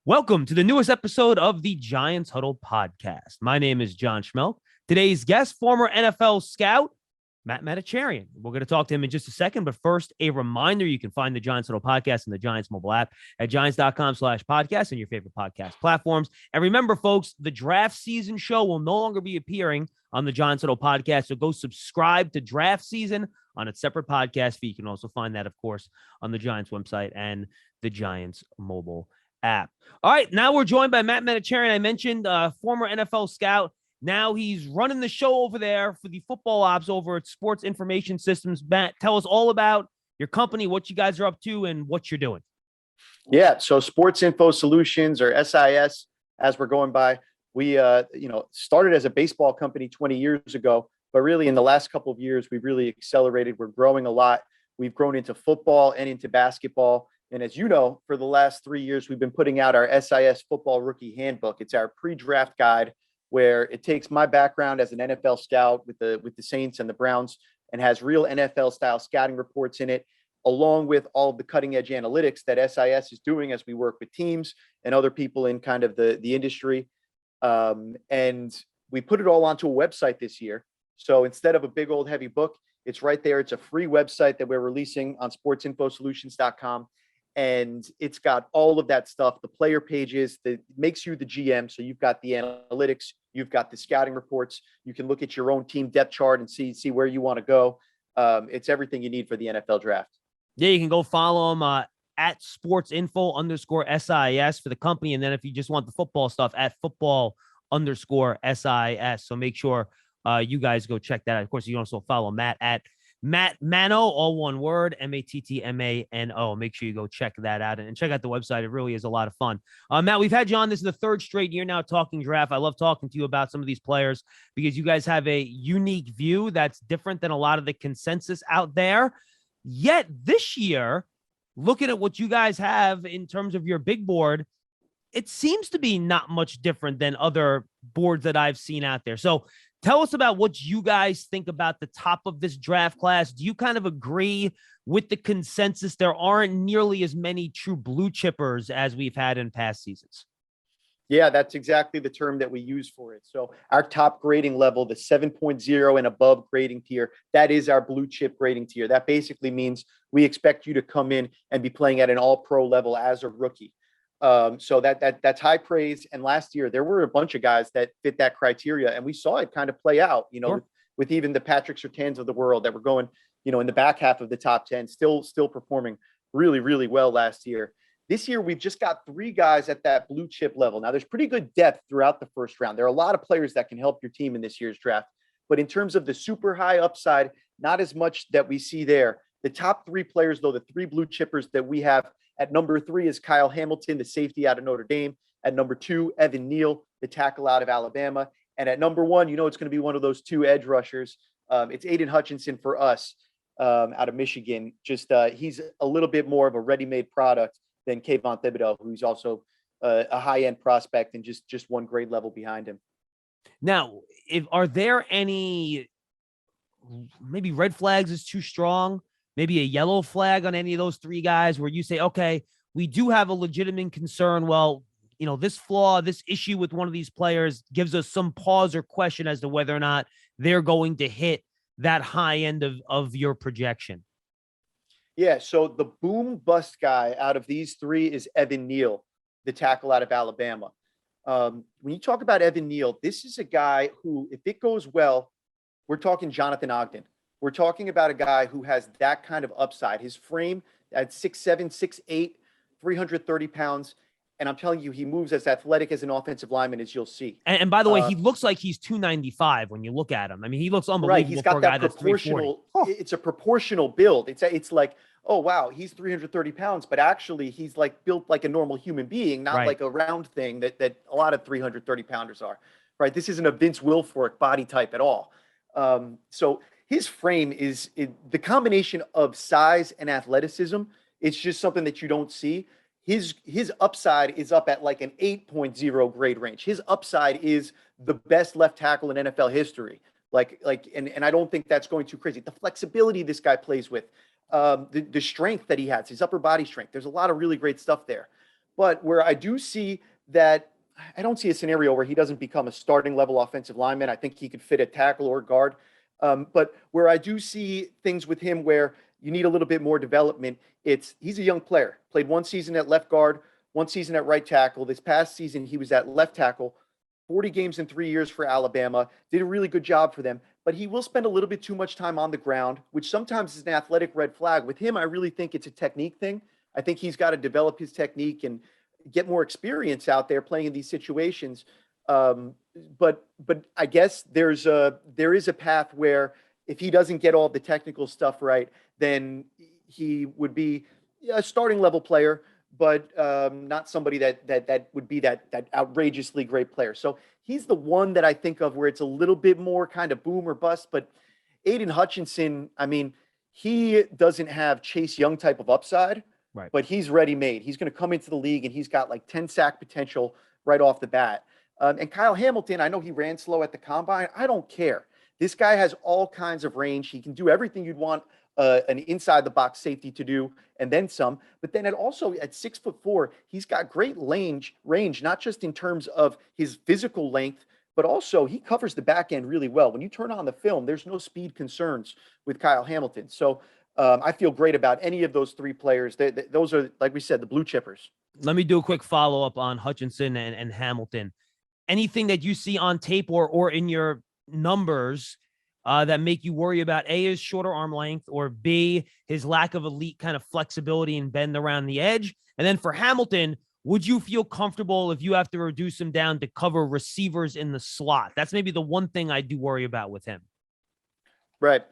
Welcome to the newest episode of the Giants Huddle podcast. My name is John Schmeelk. Today's guest, former NFL scout, Matt Manocherian. We're going to talk to him in just a second, but first, a reminder, you can find the Giants Huddle podcast in the Giants mobile app at giants.com/podcast and your favorite podcast platforms. And remember, folks, the draft season show will no longer be appearing on the Giants Huddle podcast, so go subscribe to draft season on its separate podcast feed. You can also find that, of course, on the Giants website and the Giants mobile app. All right, now we're joined by Matt Manocherian. I mentioned former NFL scout. Now he's running the show over there for the football ops over at Sports Information Systems. Matt, tell us all about your company, what you guys are up to, and what you're doing. Yeah, so Sports Info Solutions, or SIS, as we're going by, we started as a baseball company 20 years ago, but really in the last couple of years, we've really accelerated. We're growing a lot. We've grown into football and into basketball. And as you know, for the last 3 years, we've been putting out our SIS Football Rookie Handbook. It's our pre-draft guide where it takes my background as an NFL scout with the Saints and the Browns and has real NFL style scouting reports in it, along with all of the cutting edge analytics that SIS is doing as we work with teams and other people in kind of the industry. And we put it all onto a website this year. So instead of a big old heavy book, it's right there. It's a free website that we're releasing on sportsinfosolutions.com. And it's got all of that stuff, the player pages that makes you the GM. So you've got the analytics, you've got the scouting reports. You can look at your own team depth chart and see where you want to go. It's everything you need for the NFL draft. Yeah, you can go follow him at sportsinfo_SIS for the company. And then if you just want the football stuff, at football_SIS. So make sure you guys go check that out. Of course, you can also follow Matt at Matt Mano, all one word, MATTMANO. Make sure you go check that out and check out the website. It really is a lot of fun. Matt, we've had you on. This is the third straight year now talking draft. I love talking to you about some of these players because you guys have a unique view that's different than a lot of the consensus out there. Yet this year, looking at what you guys have in terms of your big board, it seems to be not much different than other boards that I've seen out there. So tell us about what you guys think about the top of this draft class. Do you kind of agree with the consensus? There aren't nearly as many true blue chippers as we've had in past seasons. Yeah, that's exactly the term that we use for it. So our top grading level, the 7.0 and above grading tier, that is our blue chip grading tier. That basically means we expect you to come in and be playing at an all-pro level as a rookie. So that's high praise. And last year there were a bunch of guys that fit that criteria, and we saw it kind of play out, Sure. with even the Patrick Surtains of the world that were going, in the back half of the top 10, still performing really, really well last year. This year, we've just got 3 guys at that blue chip level. Now there's pretty good depth throughout the first round. There are a lot of players that can help your team in this year's draft, but in terms of the super high upside, not as much that we see there. The top 3 players, though, the 3 blue chippers that we have, at number 3 is Kyle Hamilton, the safety out of Notre Dame. At number 2, Evan Neal, the tackle out of Alabama. And at number 1, it's going to be one of those 2 edge rushers. It's Aiden Hutchinson for us out of Michigan. Just he's a little bit more of a ready-made product than Kayvon Thibodeau, who's also a high-end prospect and just one grade level behind him. Now, are there any maybe red flags is too strong? Maybe a yellow flag on any of those 3 guys where you say, okay, we do have a legitimate concern. Well, this flaw, this issue with one of these players gives us some pause or question as to whether or not they're going to hit that high end of your projection. Yeah, so the boom bust guy out of these 3 is Evan Neal, the tackle out of Alabama. When you talk about Evan Neal, this is a guy who, if it goes well, we're talking Jonathan Ogden. We're talking about a guy who has that kind of upside. His frame at 6'7", 6'8", 330 pounds. And I'm telling you, he moves as athletic as an offensive lineman as you'll see. And by the way, he looks like he's 295 when you look at him. I mean, he looks unbelievable. Right, he's got that proportional. It's a proportional build. It's like, oh wow, he's 330 pounds, but actually he's like built like a normal human being, not like a round thing that a lot of 330 pounders are. Right, this isn't a Vince Wilfork body type at all. So his frame is the combination of size and athleticism. It's just something that you don't see. His upside is up at like an 8.0 grade range. His upside is the best left tackle in NFL history. And I don't think that's going too crazy. The flexibility this guy plays with, the strength that he has, his upper body strength. There's a lot of really great stuff there. But where I do see that, I don't see a scenario where he doesn't become a starting level offensive lineman. I think he could fit at tackle or guard. But where I do see things with him where you need a little bit more development, he's a young player. Played one season at left guard, one season at right tackle. This past season, he was at left tackle. 40 games in 3 years for Alabama. Did a really good job for them. But he will spend a little bit too much time on the ground, which sometimes is an athletic red flag. With him, I really think it's a technique thing. I think he's got to develop his technique and get more experience out there playing in these situations. But I guess there is a path where if he doesn't get all the technical stuff right, then he would be a starting level player, but not somebody that would be that outrageously great player. So he's the one that I think of where it's a little bit more kind of boom or bust. But Aiden Hutchinson, I mean, he doesn't have Chase Young type of upside, Right. but he's ready made. He's going to come into the league and he's got like 10 sack potential right off the bat. And Kyle Hamilton, I know he ran slow at the combine. I don't care. This guy has all kinds of range. He can do everything you'd want an inside the box safety to do, and then some. But then also at 6'4", he's got great range, not just in terms of his physical length, but also he covers the back end really well. When you turn on the film, there's no speed concerns with Kyle Hamilton. So I feel great about any of those three players. Those are, like we said, the blue chippers. Let me do a quick follow-up on Hutchinson and Hamilton. Anything that you see on tape or in your numbers that make you worry about A, his shorter arm length, or B, his lack of elite kind of flexibility and bend around the edge? And then for Hamilton, would you feel comfortable if you have to reduce him down to cover receivers in the slot? That's maybe the one thing I do worry about with him. Right.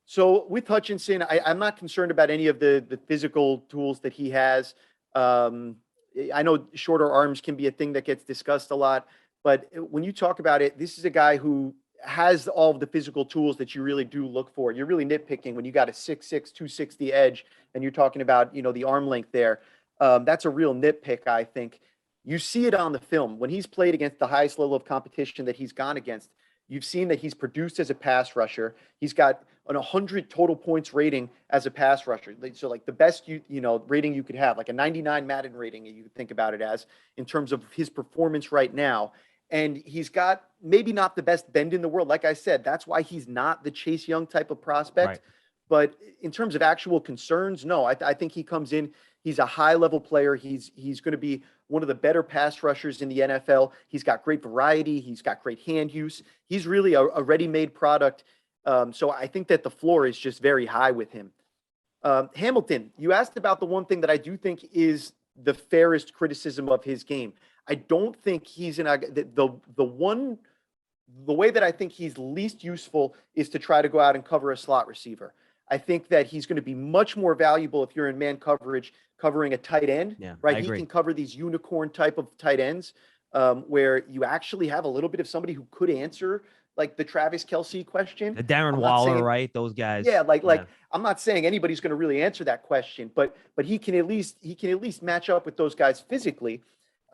So with Hutchinson, I'm not concerned about any of the physical tools that he has. I know shorter arms can be a thing that gets discussed a lot, but when you talk about it, this is a guy who has all of the physical tools that you really do look for. You're really nitpicking when you got a 6'6", 260 edge, and you're talking about, the arm length there. That's a real nitpick, I think. You see it on the film. When he's played against the highest level of competition that he's gone against, you've seen that he's produced as a pass rusher. He's got an 100 total points rating as a pass rusher. So like the best rating you could have, like a 99 Madden rating, you could think about it as, in terms of his performance right now. And he's got maybe not the best bend in the world. Like I said, that's why he's not the Chase Young type of prospect. Right. But in terms of actual concerns, no, I think he comes in. He's a high level player. He's going to be one of the better pass rushers in the NFL. He's got great variety. He's got great hand use. He's really a ready-made product. So I think that the floor is just very high with him. Hamilton, you asked about the one thing that I do think is the fairest criticism of his game. I don't think he's the way that I think he's least useful is to try to go out and cover a slot receiver. I think that he's going to be much more valuable if you're in man coverage, covering a tight end, right? He can cover these unicorn type of tight ends where you actually have a little bit of somebody who could answer like the Travis Kelce question. The Darren Waller, right? Those guys. Yeah, like I'm not saying anybody's going to really answer that question, but he can at least match up with those guys physically.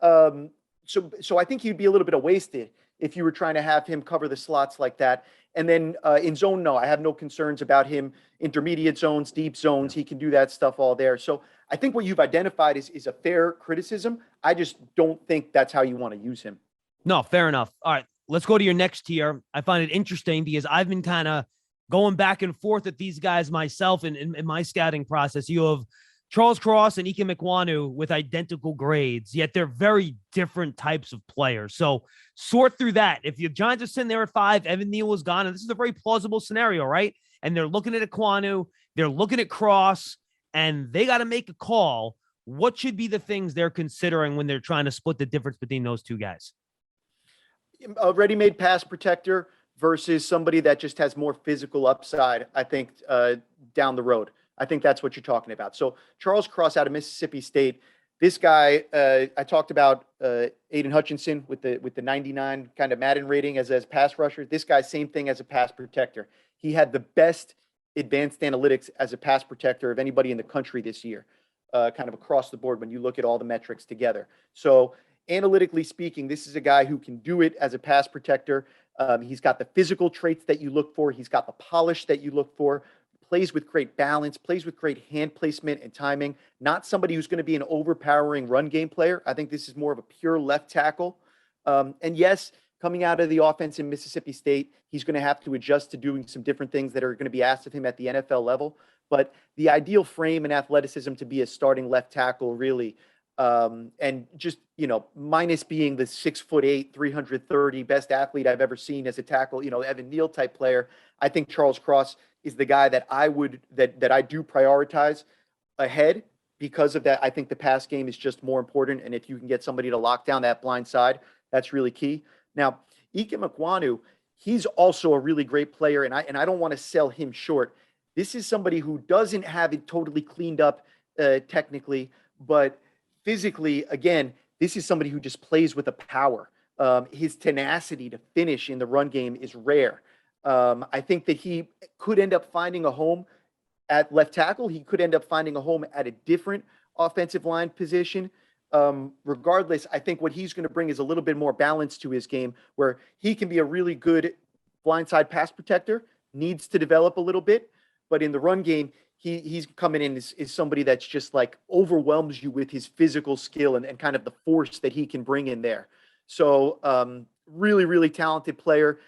So I think he'd be a little bit of wasted if you were trying to have him cover the slots like that. And then in zone, no, I have no concerns about him. Intermediate zones, deep zones, he can do that stuff all there. So I think what you've identified is a fair criticism. I just don't think that's how you want to use him. No, fair enough. All right, let's go to your next tier. I find it interesting because I've been kind of going back and forth with these guys myself in my scouting process. You have Charles Cross and Ekwonu with identical grades, yet they're very different types of players. So sort through that. If the Giants are sitting there at 5, Evan Neal is gone, and this is a very plausible scenario, right? And they're looking at Ekwonu, they're looking at Cross, and they got to make a call. What should be the things they're considering when they're trying to split the difference between those two guys? A ready-made pass protector versus somebody that just has more physical upside, I think, down the road. I think that's what you're talking about. So Charles Cross out of Mississippi State, this guy, I talked about Aiden Hutchinson with the 99 kind of Madden rating as pass rusher. This guy, same thing as a pass protector. He had the best advanced analytics as a pass protector of anybody in the country this year, kind of across the board when you look at all the metrics together. So analytically speaking, this is a guy who can do it as a pass protector. He's got the physical traits that you look for. He's got the polish that you look for. plays with great balance, plays with great hand placement and timing. Not somebody who's going to be an overpowering run game player. I think this is more of a pure left tackle. And yes, coming out of the offense in Mississippi State, he's going to have to adjust to doing some different things that are going to be asked of him at the NFL level. But the ideal frame and athleticism to be a starting left tackle, really, and just, minus being the 6'8", 330 best athlete I've ever seen as a tackle, Evan Neal type player. I think Charles Cross is the guy that I do prioritize ahead because of that. I think the pass game is just more important. And if you can get somebody to lock down that blind side, that's really key. Now, Ekwonu, he's also a really great player. And I don't want to sell him short. This is somebody who doesn't have it totally cleaned up technically, but physically, again, this is somebody who just plays with a power. His tenacity to finish in the run game is rare. I think that he could end up finding a home at left tackle. He could end up finding a home at a different offensive line position. Regardless, I think what he's going to bring is a little bit more balance to his game, where he can be a really good blindside pass protector, needs to develop a little bit, but in the run game, he's coming in is somebody that's just like overwhelms you with his physical skill and kind of the force that he can bring in there. So really, really talented player.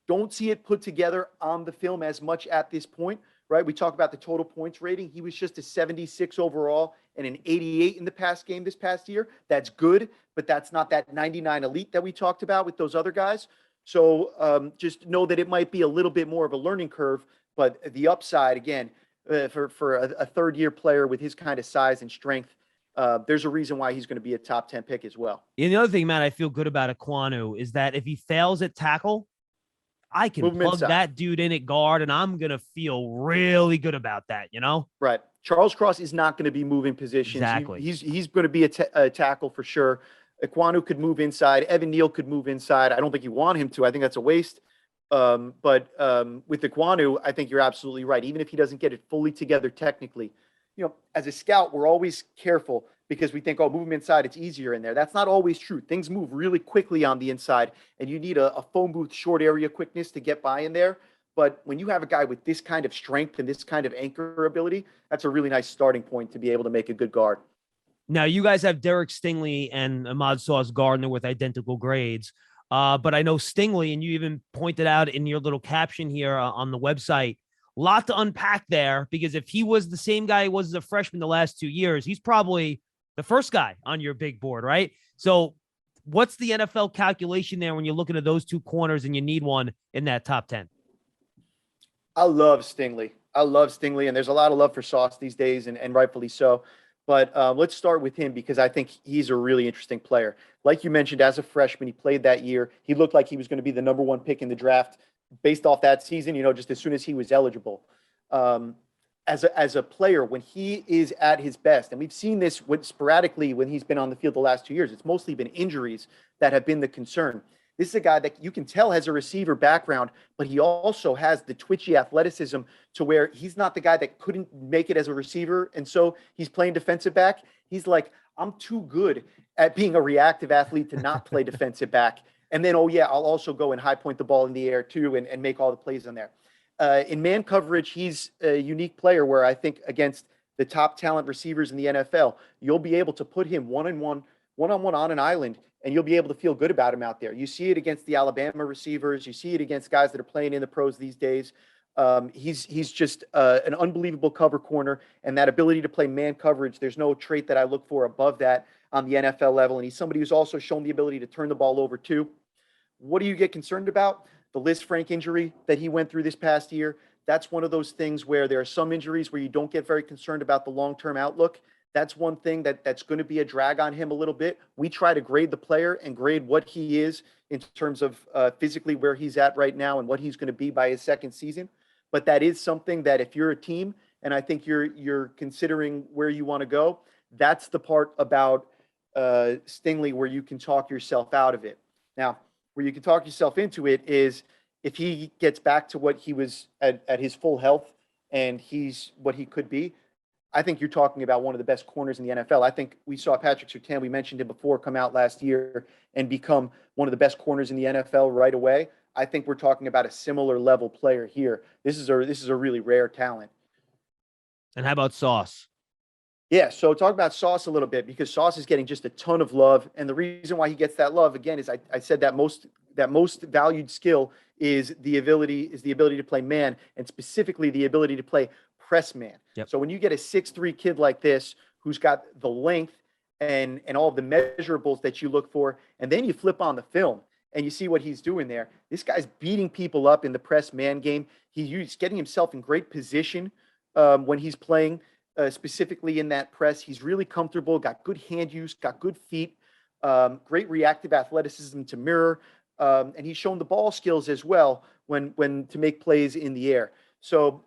Don't see it put together on the film as much at this point, right? We talk about the total points rating. He was just a 76 overall and an 88 in the pass game this past year. That's good, but that's not that 99 elite that we talked about with those other guys. So just know that it might be a little bit more of a learning curve, but the upside, again, for a third-year player with his kind of size and strength, there's a reason why he's going to be a top 10 pick as well. And the other thing, Matt, I feel good about Ekwonu is that if he fails at tackle, I can plug that dude in at guard, and I'm going to feel really good about that, Right. Charles Cross is not going to be moving positions. Exactly. He's going to be a tackle for sure. Ekwonu could move inside. Evan Neal could move inside. I don't think you want him to. I think that's a waste. But with Ekwonu, I think you're absolutely right. Even if he doesn't get it fully together technically, as a scout, we're always careful because we think, move him inside, it's easier in there. That's not always true. Things move really quickly on the inside, and you need a phone booth short area quickness to get by in there. But when you have a guy with this kind of strength and this kind of anchor ability, that's a really nice starting point to be able to make a good guard. Now, you guys have Derek Stingley and Ahmad Sauce Gardner with identical grades. But I know Stingley, and you even pointed out in your little caption here on the website, a lot to unpack there, because if he was the same guy he was as a freshman the last 2 years, he's probably the first guy on your big board, right? So what's the NFL calculation there when you're looking at those two corners and you need one in that top 10? I love Stingley. And there's a lot of love for Sauce these days, and rightfully so. But let's start with him because I think he's a really interesting player. Like you mentioned, as a freshman, he played that year. He looked like he was going to be the number one pick in the draft based off that season, just as soon as he was eligible. As a player, when he is at his best, and we've seen this sporadically when he's been on the field the last 2 years, it's mostly been injuries that have been the concern. This is a guy that you can tell has a receiver background, but he also has the twitchy athleticism to where he's not the guy that couldn't make it as a receiver. And so he's playing defensive back. He's like, I'm too good at being a reactive athlete to not play defensive back. And then, I'll also go and high point the ball in the air too and make all the plays in there. In man coverage, he's a unique player where I think against the top talent receivers in the NFL, you'll be able to put him one-on-one on an island, and you'll be able to feel good about him out there. You see it against the Alabama receivers. You see it against guys that are playing in the pros these days. He's just an unbelievable cover corner, and that ability to play man coverage, there's no trait that I look for above that on the NFL level. And he's somebody who's also shown the ability to turn the ball over too. What do you get concerned about? The Liz Frank injury that he went through this past year. That's one of those things where there are some injuries where you don't get very concerned about the long-term outlook. That's one thing that's going to be a drag on him a little bit. We try to grade the player and grade what he is in terms of physically where he's at right now and what he's going to be by his second season. But that is something that if you're a team, and I think you're considering where you want to go, that's the part about Stingley where you can talk yourself out of it. Now, where you can talk yourself into it is if he gets back to what he was at his full health and he's what he could be, I think you're talking about one of the best corners in the NFL. I think we saw Patrick Surtain, we mentioned him before, come out last year and become one of the best corners in the NFL right away. I think we're talking about a similar level player here. This is a really rare talent. And how about Sauce? Yeah, so talk about Sauce a little bit because Sauce is getting just a ton of love, and the reason why he gets that love again is I said that most valued skill is the ability to play man, and specifically the ability to play press man. Yep. So when you get a 6'3" kid like this who's got the length and all of the measurables that you look for, and then you flip on the film and you see what he's doing there. This guy's beating people up in the press man game. He's getting himself in great position when he's playing. Specifically in that press, he's really comfortable, got good hand use, got good feet, great reactive athleticism to mirror, and he's shown the ball skills as well when to make plays in the air. So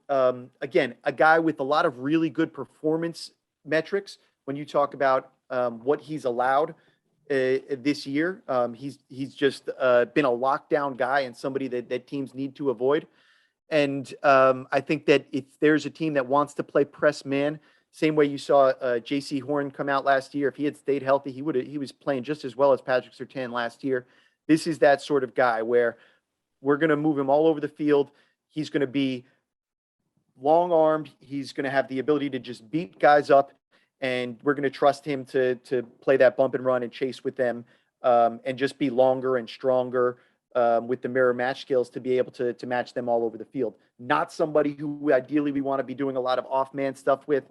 again, a guy with a lot of really good performance metrics. When you talk about what he's allowed this year, he's just been a lockdown guy and somebody that teams need to avoid. And I think that if there's a team that wants to play press man, same way you saw J.C. Horn come out last year, if he had stayed healthy, he was playing just as well as Patrick Surtain last year. This is that sort of guy where we're going to move him all over the field. He's going to be long-armed. He's going to have the ability to just beat guys up, and we're going to trust him to play that bump and run and chase with them and just be longer and stronger. With the mirror match skills to be able to match them all over the field. Not somebody who ideally we want to be doing a lot of off-man stuff with.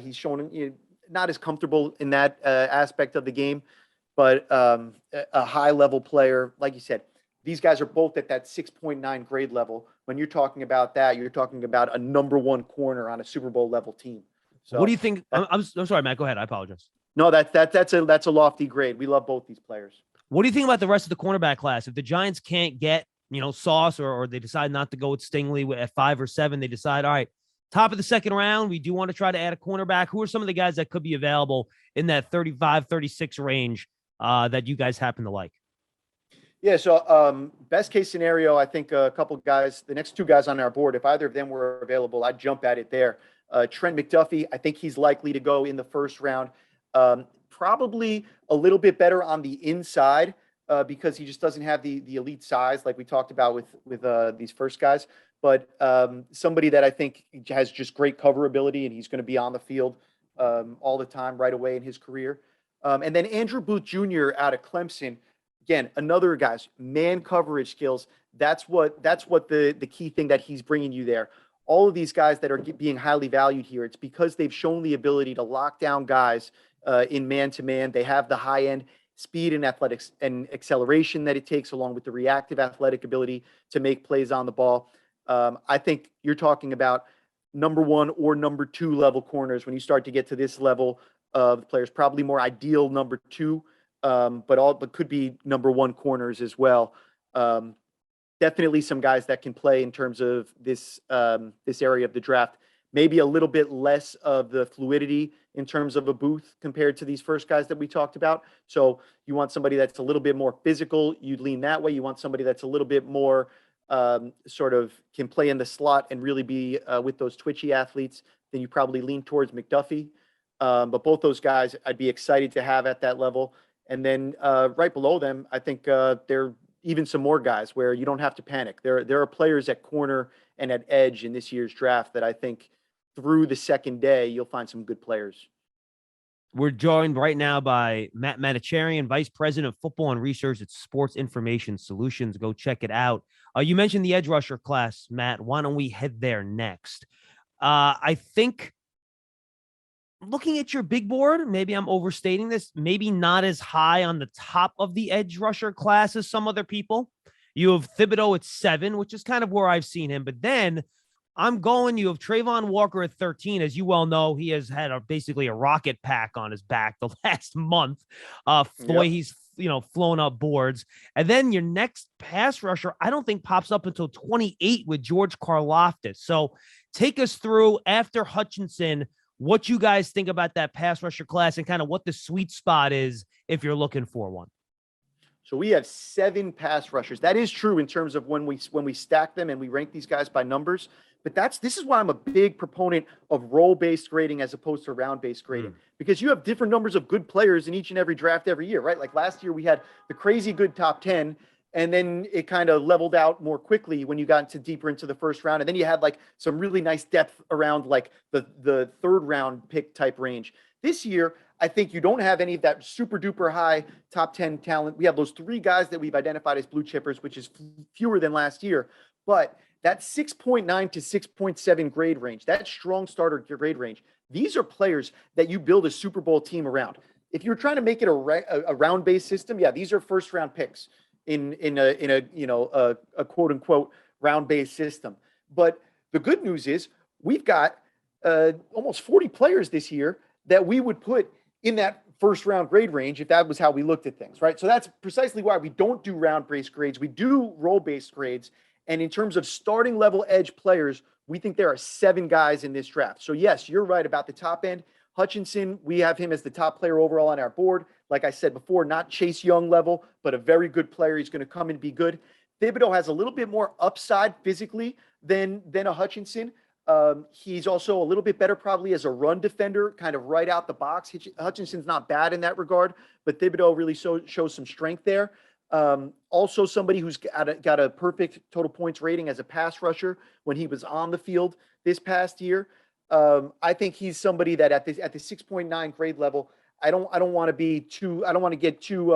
He's shown not as comfortable in that aspect of the game, but a high-level player. Like you said, these guys are both at that 6.9 grade level. When you're talking about that, you're talking about a number one corner on a Super Bowl level team. So, what do you think? I'm sorry, Matt. Go ahead. I apologize. No, that's a lofty grade. We love both these players. What do you think about the rest of the cornerback class? If the Giants can't get, Sauce or they decide not to go with Stingley at 5 or 7, they decide, all right, top of the second round, we do want to try to add a cornerback. Who are some of the guys that could be available in that 35, 36 range that you guys happen to like? Yeah, so best case scenario, I think a couple guys, the next two guys on our board, if either of them were available, I'd jump at it there. Trent McDuffie, I think he's likely to go in the first round. Probably a little bit better on the inside because he just doesn't have the elite size like we talked about with these first guys. But somebody that I think has just great cover ability, and he's going to be on the field all the time right away in his career. And then Andrew Booth Jr. out of Clemson, again, another guy's man coverage skills. That's what the key thing that he's bringing you there. All of these guys that are being highly valued here, it's because they've shown the ability to lock down guys in man-to-man. They have the high-end speed and athletics and acceleration that it takes, along with the reactive athletic ability to make plays on the ball. I think you're talking about number 1 or number 2 level corners when you start to get to this level of players. Probably more ideal number 2, but could be number 1 corners as well. Definitely some guys that can play in terms of this area of the draft. Maybe a little bit less of the fluidity in terms of a Booth compared to these first guys that we talked about. So you want somebody that's a little bit more physical, you'd lean that way. You want somebody that's a little bit more sort of can play in the slot and really be with those twitchy athletes, then you probably lean towards McDuffie. But both those guys I'd be excited to have at that level. And then right below them, I think there are even some more guys where you don't have to panic. There are players at corner and at edge in this year's draft that I think through the second day, you'll find some good players. We're joined right now by Matt Manocherian, Vice President of Football and Research at Sports Information Solutions. Go check it out. You mentioned the edge rusher class, Matt. Why don't we head there next? I think looking at your big board, maybe I'm overstating this, maybe not as high on the top of the edge rusher class as some other people. You have Thibodeau at 7, which is kind of where I've seen him. But then you have Trayvon Walker at 13. As you well know, he has had basically a rocket pack on his back the last month. He's flown up boards. And then your next pass rusher, I don't think pops up until 28 with George Karlaftis. So take us through, after Hutchinson, what you guys think about that pass rusher class and kind of what the sweet spot is if you're looking for one. So we have 7 pass rushers. That is true in terms of when we stack them and we rank these guys by numbers. But this is why I'm a big proponent of role-based grading as opposed to round-based grading, because you have different numbers of good players in each and every draft every year, right? Like last year we had the crazy good top 10, And then it kind of leveled out more quickly when you got into deeper into the first round. And then you had like some really nice depth around like the third round pick type range. This year, I think you don't have any of that super duper high top 10 talent. We have those 3 guys that we've identified as blue chippers, which is fewer than last year. But that 6.9 to 6.7 grade range, that strong starter grade range, these are players that you build a Super Bowl team around. If you're trying to make it a round based system, yeah, these are first round picks in a quote unquote round based system. But the good news is we've got almost 40 players this year that we would put in that first round grade range if that was how we looked at things, right? So that's precisely why we don't do round based grades. We do role based grades. And in terms of starting level edge players, we think there are 7 guys in this draft. So yes, you're right about the top end. Hutchinson, we have him as the top player overall on our board. Like I said before, not Chase Young level, but a very good player. He's going to come and be good. Thibodeau has a little bit more upside physically than a Hutchinson. He's also a little bit better probably as a run defender, kind of right out the box. Hutchinson's not bad in that regard, but Thibodeau really shows some strength there. Also somebody who's got a perfect total points rating as a pass rusher when he was on the field this past year. I think he's somebody that at the 6.9 grade level, I don't want to get too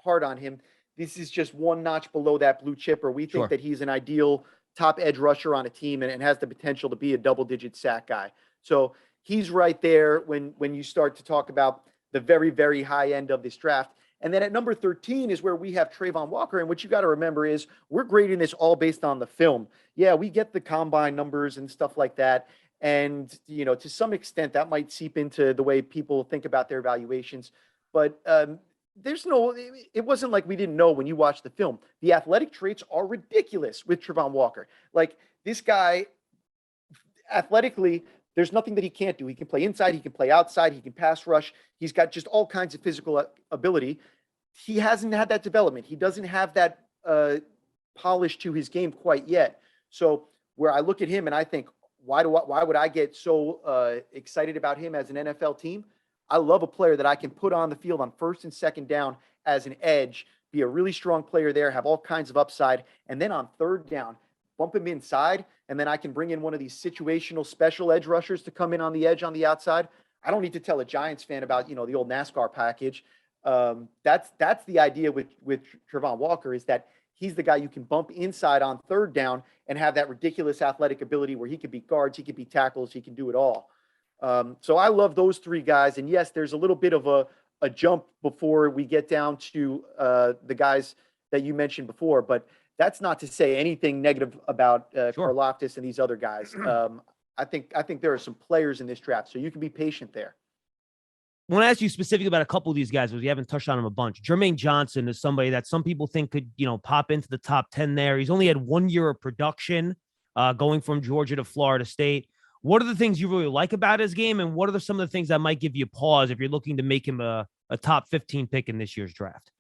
hard on him. This is just one notch below that blue chipper. We think that he's an ideal top edge rusher on a team and has the potential to be a double-digit sack guy. So he's right there when you start to talk about the very, very high end of this draft. And then at number 13 is where we have Trayvon Walker. And what you got to remember is we're grading this all based on the film. Yeah, we get the combine numbers and stuff like that. And, to some extent, that might seep into the way people think about their evaluations. But it wasn't like we didn't know when you watched the film. The athletic traits are ridiculous with Trayvon Walker. Like, this guy, athletically, there's nothing that he can't do. He can play inside, he can play outside, he can pass rush. He's got just all kinds of physical ability. He hasn't had that development. He doesn't have that polish to his game quite yet. So where I look at him and I think, why would I get so excited about him as an NFL team? I love a player that I can put on the field on first and second down as an edge, be a really strong player there, have all kinds of upside, and then on third down, bump him inside, and then I can bring in one of these situational special edge rushers to come in on the edge on the outside. I don't need to tell a Giants fan about, the old NASCAR package. That's the idea with Trayvon Walker, is that he's the guy you can bump inside on third down and have that ridiculous athletic ability where he could beat guards, he could beat tackles, he can do it all. So I love those 3 guys. And yes, there's a little bit of a jump before we get down to the guys that you mentioned before, but that's not to say anything negative about Karlaftis and these other guys. I think there are some players in this draft, so you can be patient there. I want to ask you specifically about a couple of these guys, because we haven't touched on them a bunch. Jermaine Johnson is somebody that some people think could, pop into the top 10 there. He's only had 1 year of production going from Georgia to Florida State. What are the things you really like about his game, and what are some of the things that might give you pause if you're looking to make him a top 15 pick in this year's draft?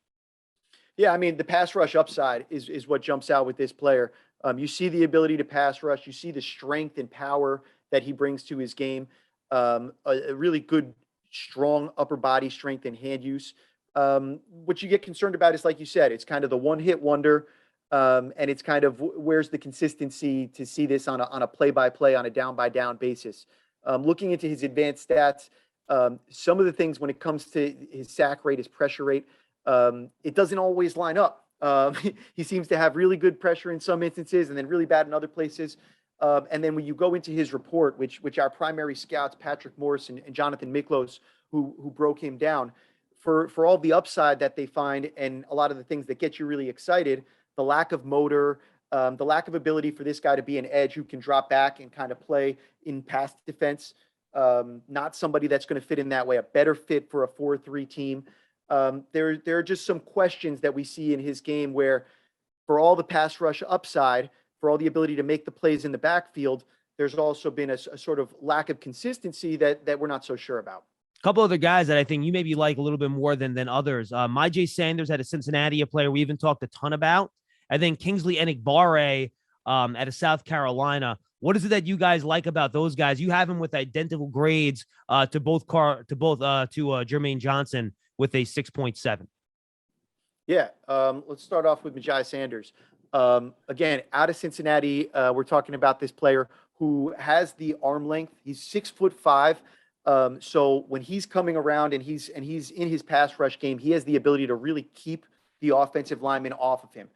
Yeah, I mean, the pass rush upside is what jumps out with this player. You see the ability to pass rush. You see the strength and power that he brings to his game. A really good, strong upper body strength and hand use. What you get concerned about is, like you said, it's kind of the one-hit wonder. And it's kind of where's the consistency to see this on a play-by-play, on a down-by-down basis. Looking into his advanced stats, some of the things when it comes to his sack rate, his pressure rate, it doesn't always line up. He seems to have really good pressure in some instances and then really bad in other places. And then when you go into his report, which our primary scouts, Patrick Morris and Jonathan Miklos, who broke him down, for all the upside that they find and a lot of the things that get you really excited, the lack of motor, the lack of ability for this guy to be an edge who can drop back and kind of play in pass defense, not somebody that's going to fit in that way, a better fit for a 4-3 team. There are just some questions that we see in his game where, for all the pass rush upside, for all the ability to make the plays in the backfield, there's also been a sort of lack of consistency that we're not so sure about. A couple other guys that I think you maybe like a little bit more than others. Myjai Sanders at a Cincinnati, a player we even talked a ton about. I think Kingsley Enagbare at a South Carolina. What is it that you guys like about those guys? You have him with identical grades to Jermaine Johnson with a 6.7. Yeah, let's start off with Majai Sanders. Again, out of Cincinnati, we're talking about this player who has the arm length. He's 6'5". So when he's coming around and he's in his pass rush game, he has the ability to really keep the offensive lineman off of him.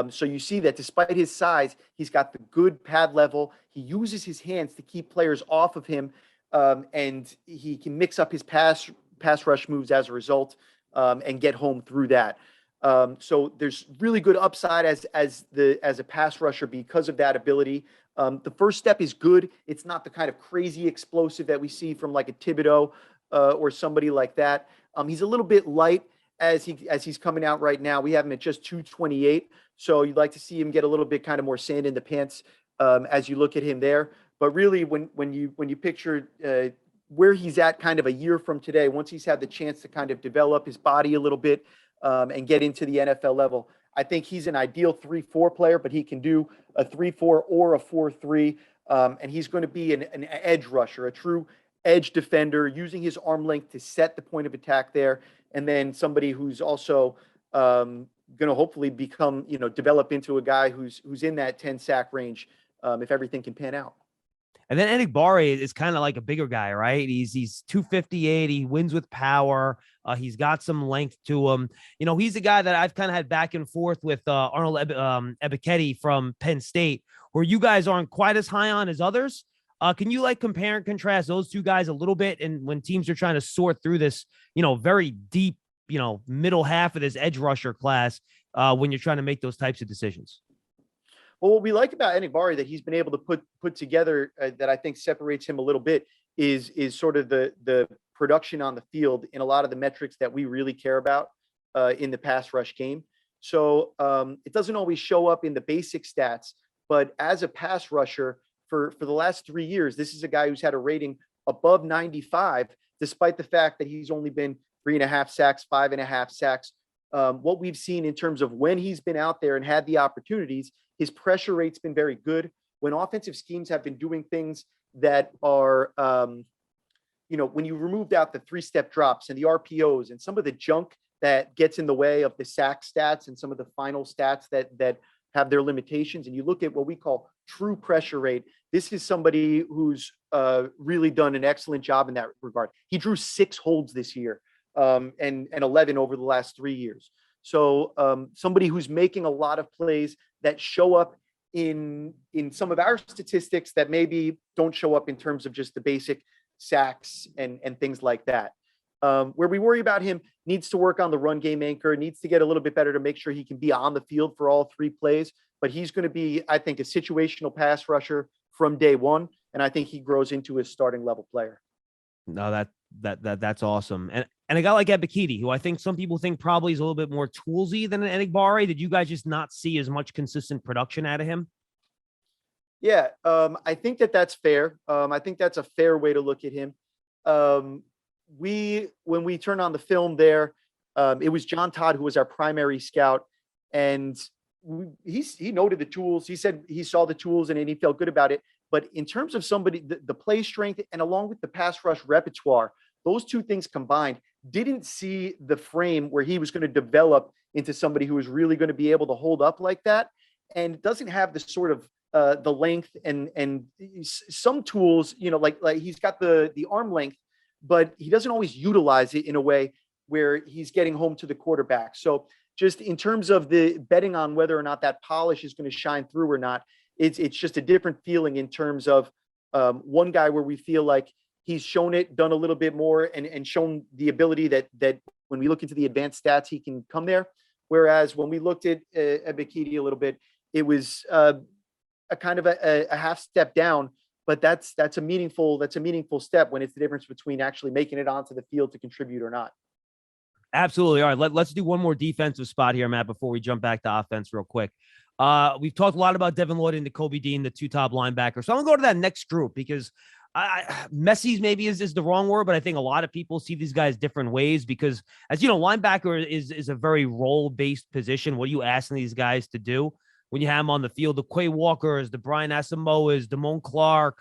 So you see that despite his size, he's got the good pad level. He uses his hands to keep players off of him, and he can mix up his pass rush moves as a result, and get home through that. So there's really good upside as a pass rusher because of that ability. The first step is good. It's not the kind of crazy explosive that we see from like a Thibodeau, or somebody like that. He's a little bit light as he's coming out right now. We have him at just 228. So you'd like to see him get a little bit kind of more sand in the pants, as you look at him there. But really, when you picture where he's at kind of a year from today, once he's had the chance to kind of develop his body a little bit, and get into the NFL level, I think he's an ideal 3-4 player, but he can do a 3-4 or a 4-3. And he's going to be an edge rusher, a true edge defender, using his arm length to set the point of attack there. And then somebody who's also going to hopefully become, develop into a guy who's in that 10 sack range, if everything can pan out. And then Ekwonu is kind of like a bigger guy, right? He's 258. He wins with power. He's got some length to him. He's a guy that I've kind of had back and forth with Arnold Ebiketie from Penn State, where you guys aren't quite as high on as others. Can you compare and contrast those two guys a little bit? And when teams are trying to sort through this, very deep, middle half of this edge rusher class, when you're trying to make those types of decisions. Well, what we like about Ekwonu that he's been able to put together, that I think separates him a little bit is sort of the production on the field in a lot of the metrics that we really care about in the pass rush game. So it doesn't always show up in the basic stats, but as a pass rusher for the last 3 years, this is a guy who's had a rating above 95, despite the fact that he's only been 3.5 sacks, 5.5 sacks. What we've seen in terms of when he's been out there and had the opportunities, his pressure rate's been very good. When offensive schemes have been doing things that are, when you removed out the 3-step drops and the RPOs and some of the junk that gets in the way of the sack stats and some of the final stats that have their limitations, and you look at what we call true pressure rate, this is somebody who's really done an excellent job in that regard. He drew 6 holds this year, and 11 over the last 3 years. So somebody who's making a lot of plays that show up in some of our statistics that maybe don't show up in terms of just the basic sacks and things like that. Where we worry about him, needs to work on the run game anchor, needs to get a little bit better to make sure he can be on the field for all 3 plays. But he's going to be, I think, a situational pass rusher from day one, and I think he grows into a starting level player. No, that's awesome. And a guy like Ebiketie, who I think some people think probably is a little bit more toolsy than an Ekwonu. Did you guys just not see as much consistent production out of him? Yeah, I think that's fair. I think that's a fair way to look at him. When we turn on the film there, it was John Todd who was our primary scout, and he noted the tools. He said he saw the tools and he felt good about it. But in terms of somebody, the play strength and along with the pass rush repertoire, those two things combined, didn't see the frame where he was going to develop into somebody who was really going to be able to hold up like that, and doesn't have the sort of the length and some tools, like he's got the arm length, but he doesn't always utilize it in a way where he's getting home to the quarterback. So just in terms of the betting on whether or not that polish is going to shine through or not, it's just a different feeling in terms of one guy where we feel like he's shown it, done a little bit more, and shown the ability that when we look into the advanced stats, he can come there. Whereas when we looked at Ebiketie a little bit, it was a kind of a half step down, but that's a meaningful step when it's the difference between actually making it onto the field to contribute or not. Absolutely. All right, let's do one more defensive spot here, Matt, before we jump back to offense real quick. We've talked a lot about Devin Lloyd and Kobe Dean, the 2 top linebackers. So I'm gonna go to that next group because Messi's maybe is the wrong word, but I think a lot of people see these guys different ways because, as you know, linebacker is a very role-based position. What are you asking these guys to do when you have them on the field? The Quay Walkers, the Brian Asamoahs, Damone Clark,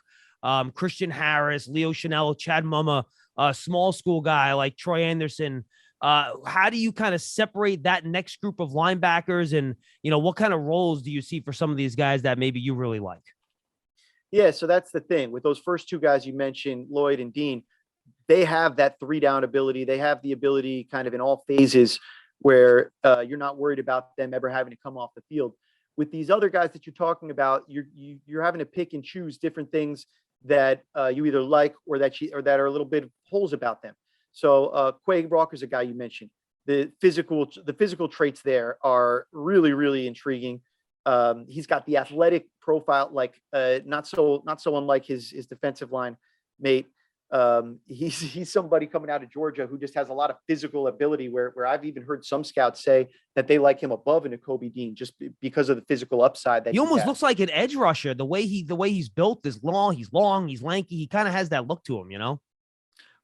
Christian Harris, Leo Chanel, Chad Mumma, small school guy like Troy Anderson, How do you kind of separate that next group of linebackers, and what kind of roles do you see for some of these guys that maybe you really like? Yeah, so that's the thing with those first two guys you mentioned, Lloyd and Dean. They have that 3-down ability. They have the ability kind of in all phases where you're not worried about them ever having to come off the field. With these other guys that you're talking about, you're having to pick and choose different things that you either like or that are a little bit of holes about them. So Quay Walker's a guy you mentioned. The physical traits there are really, really intriguing. He's got the athletic profile, like not so unlike his defensive line mate. He's somebody coming out of Georgia who just has a lot of physical ability where I've even heard some scouts say that they like him above an Nakobe Dean just because of the physical upside that He almost has. looks like an edge rusher. The way he's built is long, he's lanky. He kind of has that look to him.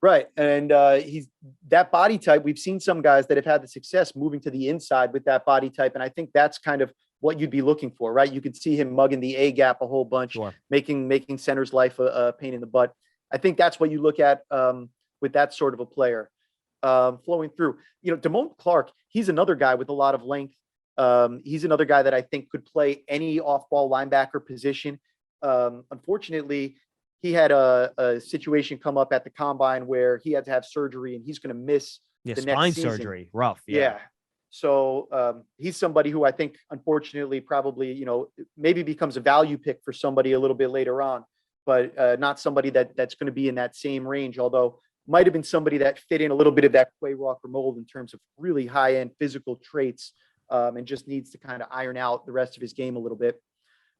Right. And he's that body type. We've seen some guys that have had the success moving to the inside with that body type. And I think that's kind of what you'd be looking for, right? You could see him mugging the A gap a whole bunch, sure, making center's life a pain in the butt. I think that's what you look at with that sort of a player flowing through. Damone Clark, he's another guy with a lot of length. He's another guy that I think could play any off-ball linebacker position. Unfortunately, he had a situation come up at the combine where he had to have surgery and he's going to miss the next spine season. surgery. Rough. Yeah. So he's somebody who I think, unfortunately, probably, maybe becomes a value pick for somebody a little bit later on, but not somebody that's going to be in that same range, although might have been somebody that fit in a little bit of that Quay Walker mold in terms of really high-end physical traits and just needs to kind of iron out the rest of his game a little bit.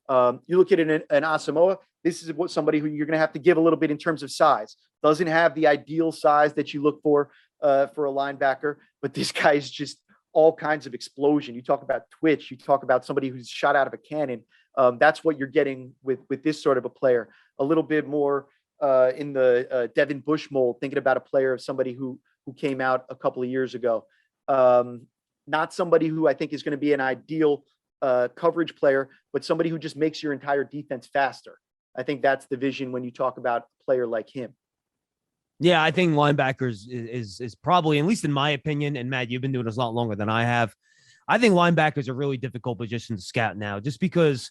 You look at an Asamoah, this is somebody who you're going to have to give a little bit in terms of size. Doesn't have the ideal size that you look for a linebacker, but this guy is just all kinds of explosion. You talk about twitch, you talk about somebody who's shot out of a cannon. That's what you're getting with this sort of a player. A little bit more in the Devin Bush mold, thinking about a player of somebody who came out a couple of years ago. Not somebody who I think is going to be an ideal coverage player, but somebody who just makes your entire defense faster. I think that's the vision when you talk about a player like him. Yeah, I think linebackers is probably, at least in my opinion, and Matt, you've been doing this a lot longer than I have. I think linebackers are really difficult positions to scout now, just because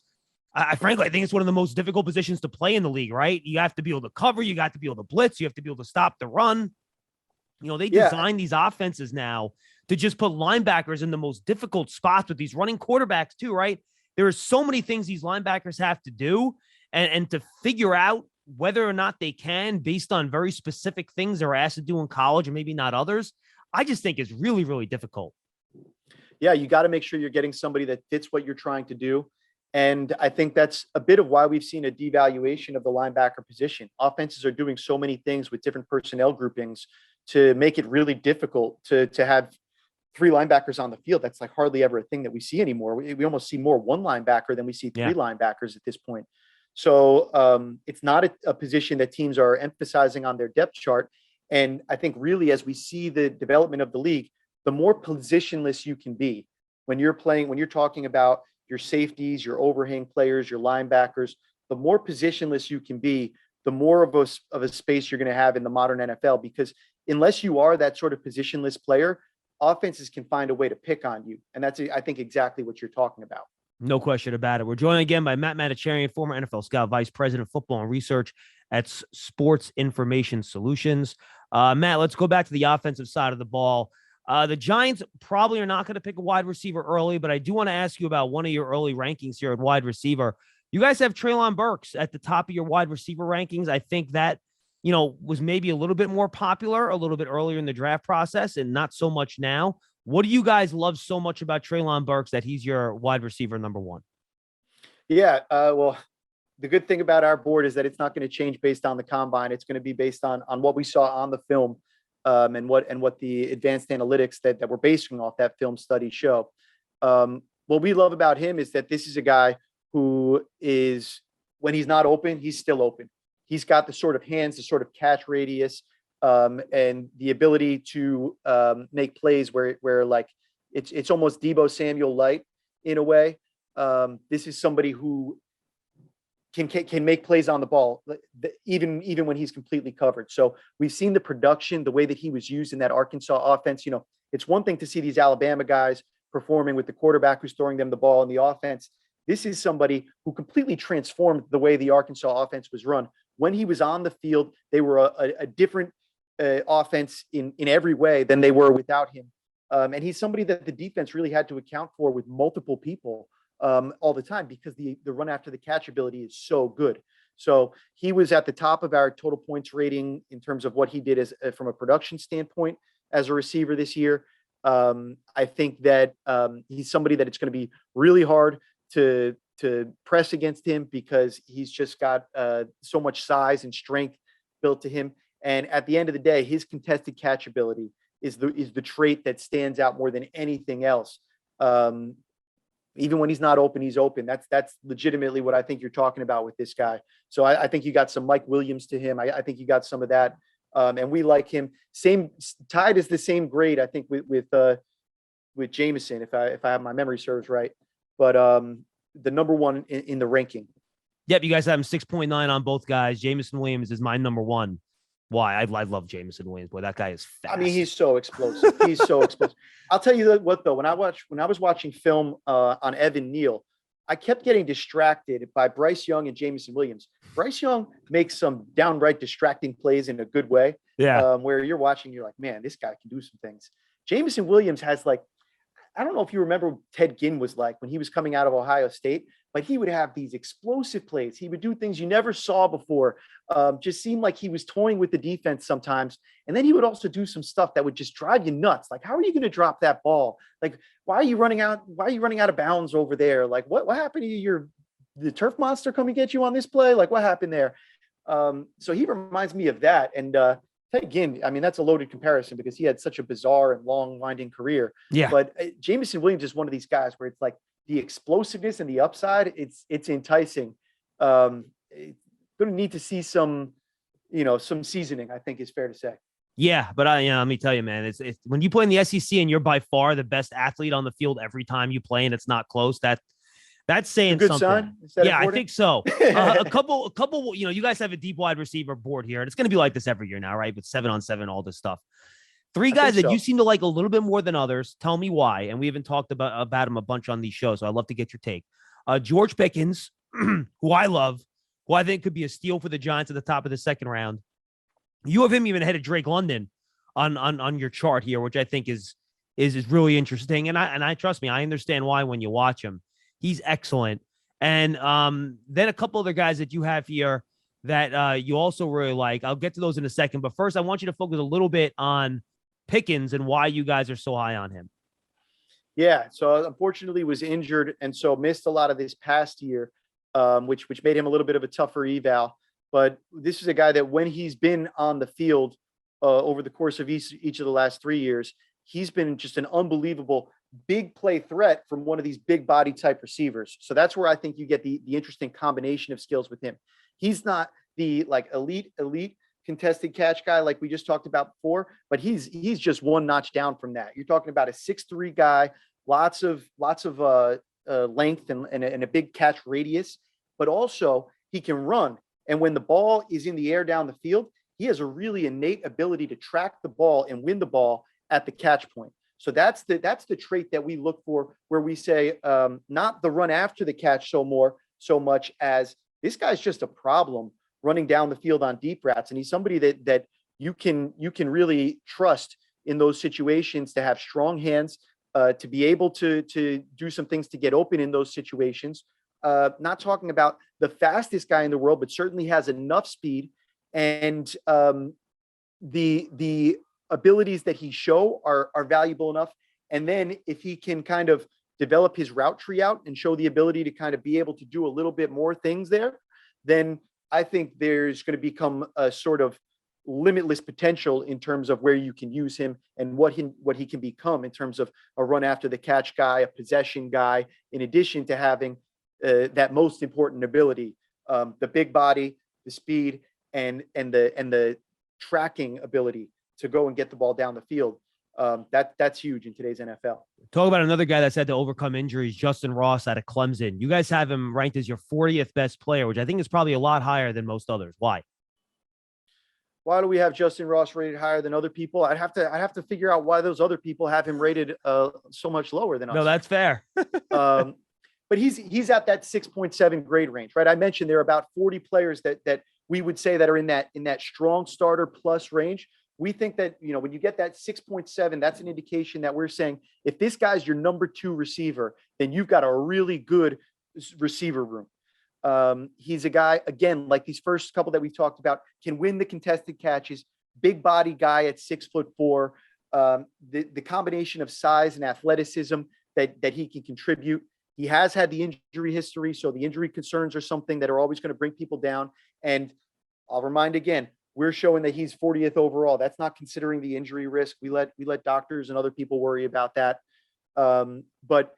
frankly, I think it's one of the most difficult positions to play in the league, right? You have to be able to cover, you got to be able to blitz, you have to be able to stop the run. They design these offenses now to just put linebackers in the most difficult spots with these running quarterbacks too, right? There are so many things these linebackers have to do, and to figure out whether or not they can, based on very specific things they're asked to do in college, and maybe not others, I just think is really, really difficult. Yeah, you got to make sure you're getting somebody that fits what you're trying to do. And I think that's a bit of why we've seen a devaluation of the linebacker position. Offenses are doing so many things with different personnel groupings to make it really difficult to have 3 linebackers on the field. That's like hardly ever a thing that we see anymore. We almost see more 1 linebacker than we see 3 linebackers at this point. So it's not a position that teams are emphasizing on their depth chart. And I think really, as we see the development of the league, the more positionless you can be when you're talking about your safeties, your overhang players, your linebackers, the more positionless you can be, the more of a space you're going to have in the modern NFL, because unless you are that sort of positionless player, offenses can find a way to pick on you. And that's, I think, exactly what you're talking about. No question about it. We're joined again by Matt Manocherian, former NFL scout, vice president of football and research at Sports Information Solutions. Matt, let's go back to the offensive side of the ball. The Giants probably are not going to pick a wide receiver early, but I do want to ask you about one of your early rankings here at wide receiver. You guys have Treylon Burks at the top of your wide receiver rankings. I think that, was maybe a little bit more popular a little bit earlier in the draft process and not so much now. What do you guys love so much about Treylon Burks that he's your wide receiver number 1? Yeah, well, the good thing about our board is that it's not going to change based on the combine. It's going to be based on what we saw on the film and what the advanced analytics that we're basing off that film study show. What we love about him is that this is a guy who is, when he's not open, he's still open. He's got the sort of hands, the sort of catch radius, and the ability to make plays where like it's almost Deebo Samuel light in a way. This is somebody who can make plays on the ball, even when he's completely covered. So we've seen the production, the way that he was used in that Arkansas offense. It's one thing to see these Alabama guys performing with the quarterback who's throwing them the ball in the offense. This is somebody who completely transformed the way the Arkansas offense was run. When he was on the field, they were a different offense in every way than they were without him. And he's somebody that the defense really had to account for with multiple people all the time, because the run after the catch ability is so good. So he was at the top of our total points rating in terms of what he did as from a production standpoint as a receiver this year. I think that he's somebody that it's going to be really hard to press against him, because he's just got so much size and strength built to him. And at the end of the day, his contested catch ability is the trait that stands out more than anything else. Even when he's not open, he's open. That's legitimately what I think you're talking about with this guy. So I think you got some Mike Williams to him. I think you got some of that. And we like him. Tied is the same grade, I think, with Jameson, if I have my memory serves right. But the number one in the ranking. Yep, you guys have him 6.9 on both guys. Jameson Williams is my number one. Why? I love Jameson Williams. Boy, that guy is fast. I mean, he's so explosive. He's so explosive. I'll tell you what, though, when I was watching film on Evan Neal, I kept getting distracted by Bryce Young and Jameson Williams. Bryce Young makes some downright distracting plays in a good way. Yeah. Where you're watching, you're like, man, this guy can do some things. Jameson Williams has, like, I don't know if you remember what Ted Ginn was like when he was coming out of Ohio State, but he would have these explosive plays. He would do things you never saw before. Just seemed like he was toying with the defense sometimes. And then he would also do some stuff that would just drive you nuts. Like, how are you going to drop that ball? Like, why are you running out of bounds over there? Like, what happened to you? The turf monster come and get you on this play? Like, what happened there? So he reminds me of that. And again, I mean, that's a loaded comparison because he had such a bizarre and long winding career. Yeah. But Jameson Williams is one of these guys where it's like the explosiveness and the upside, it's enticing. Going to need to see some seasoning, I think is fair to say. Yeah, but let me tell you, man, it's when you play in the SEC and you're by far the best athlete on the field every time you play and it's not close, that's saying good something. Sign? Yeah, I think so. A couple, you guys have a deep wide receiver board here, and it's going to be like this every year now, right? With 7-on-7, all this stuff. Three guys that you seem to like a little bit more than others. Tell me why. And we haven't talked about him a bunch on these shows, so I'd love to get your take. George Pickens, who I love, who I think could be a steal for the Giants at the top of the second round. You have him even ahead of Drake London on your chart here, which I think is really interesting. And I trust me, I understand why when you watch him. He's excellent. And then a couple other guys that you have here that you also really like. I'll get to those in a second. But first, I want you to focus a little bit on Pickens and why you guys are so high on him. Yeah. So unfortunately was injured and so missed a lot of this past year, which made him a little bit of a tougher eval. But this is a guy that when he's been on the field over the course of each of the last 3 years, he's been just an unbelievable big play threat from one of these big body type receivers. So that's where I think you get the interesting combination of skills with him. He's not the like elite contested catch guy like we just talked about before, but he's just one notch down from that. You're talking about a 6'3" guy, lots of length and a big catch radius, but also he can run. And when the ball is in the air down the field, he has a really innate ability to track the ball and win the ball at the catch point. So that's the trait that we look for, where we say not the run after the catch so much as this guy's just a problem running down the field on deep routes, and he's somebody that you can really trust in those situations to have strong hands, to be able to do some things to get open in those situations. Not talking about the fastest guy in the world, but certainly has enough speed, and the abilities that he show are valuable enough. And then if he can kind of develop his route tree out and show the ability to kind of be able to do a little bit more things there, then I think there's going to become a sort of limitless potential in terms of where you can use him and what he can become in terms of a run after the catch guy, a possession guy, in addition to having that most important ability, the big body, the speed, and the tracking ability to go and get the ball down the field. That's huge in today's NFL. Talk about another guy that's had to overcome injuries, Justin Ross out of Clemson. You guys have him ranked as your 40th best player, which I think is probably a lot higher than most others. Why? Why do we have Justin Ross rated higher than other people? I'd have to figure out why those other people have him rated so much lower than us. No, that's fair. But he's at that 6.7 grade range, right? I mentioned there are about 40 players that we would say that are in that strong starter plus range. We think that, when you get that 6.7, that's an indication that we're saying if this guy's your number 2 receiver, then you've got a really good receiver room. He's a guy, again, like these first couple that we talked about, can win the contested catches, big body guy at 6'4". The combination of size and athleticism that he can contribute. He has had the injury history, so the injury concerns are something that are always going to bring people down. And I'll remind again, we're showing that he's 40th overall. That's not considering the injury risk. We let doctors and other people worry about that. But